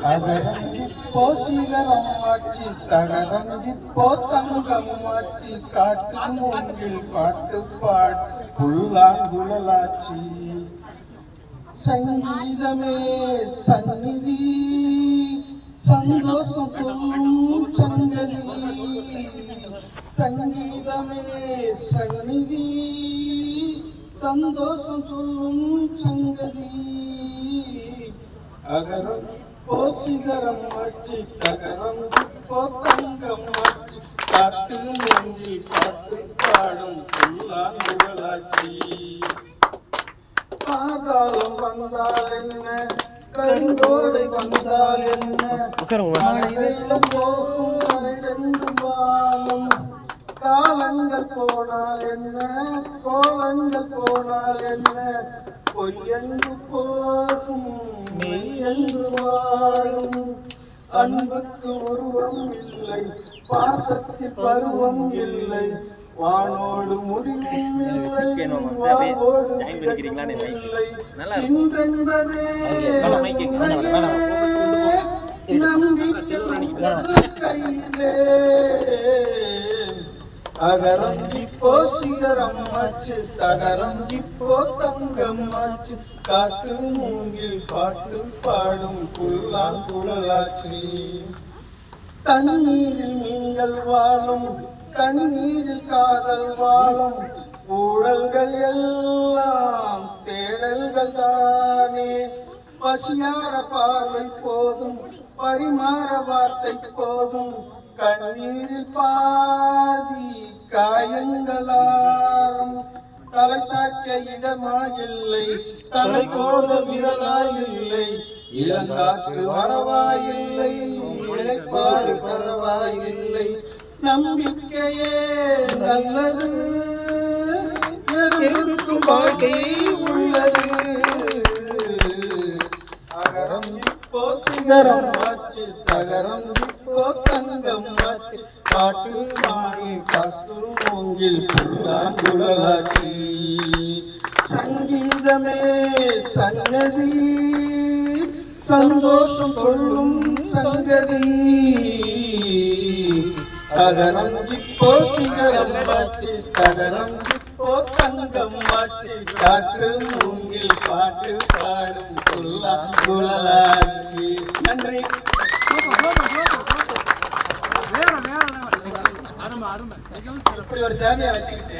அகரங்கிப்போ சிகரம் ஆச்சு தகரங்கிப்போ தங்கம் ஆச்சு காட்டு மூங்கில் பாட்டு பாட் புல்லாங்குழலாச்சி சங்கீதமே சந்நிதி சந்தோஷம் சொல்லும் சங்கதி சங்கீதமே சந்நிதி சந்தோஷம் சொல்லும் சங்கதி அகரம் போ சிகரம் ஆச்சு தகரம் இப்போ தங்கம் ஆச்சு காட்டு மூங்கில் பாட்டு பாடும் புல்லாங்குழலாச்சி காலம் வந்தால் என்ன கருங்கோடை வந்தால் என்ன மழை வெள்ளம் போகும் வரை ரெண்டும் வாழும் காலங்கள் போனால் என்ன கோலங்கள் போனால் என்ன பொய்யன்று போகும் மெய்யன்று வாழும் அன்புக்கு உருவம் இல்லை பாசத்தில் பருவம் இல்லை வானோடு முடிவும் இல்லை வாழ்வோடு இல்லை இன்றென்பதே கையிலே அகரம் இப்போ சிகரம் ஆச்சு தகரம் இப்போ தங்கம் ஆச்சு காட்டு மூங்கில் பாட்டு பாடும் புல்லாங்குழலாச்சி தண்ணீரில் நீங்கள் வாழும் கண்ணீரில் காதல் வாழும் ஊழல்கள் எல்லாம் தேடல்கள் தானே பசியார பார்வை போதும் பரிமாற வார்த்தை போதும் கண்ணீரில் பாதி காயங்களாரும் தலை சாய்க்க இடமாயில்லை தலை போல விரலாயில்லை இளங்காற்று வரவாயில்லை இழைப்பாறு பரவாயில்லை நம்பிக்கையே நல்லது இருக்கும் வாழ்க்கை உள்ளது அகரம் இப்போ சிகரம் ஆச்சு தகரம் இப்போ தங்கம் ஆச்சு காட்டு மாடி காட்டு மூங்கில் புல்லாங்குழலாச்சி சங்கீதமே சன்னதி சந்தோஷம் சொல்லும் சங்கதி அகரம் இப்போ சிகரம் ஆச்சு தகரம் இப்போ தங்கம் ஆச்சு காட்டு மூங்கில் பாட்டு பாடும் புல்லாங்குழலாச்சி. நன்றி. இப்படி ஒரு திறமையை வச்சுக்கிட்டு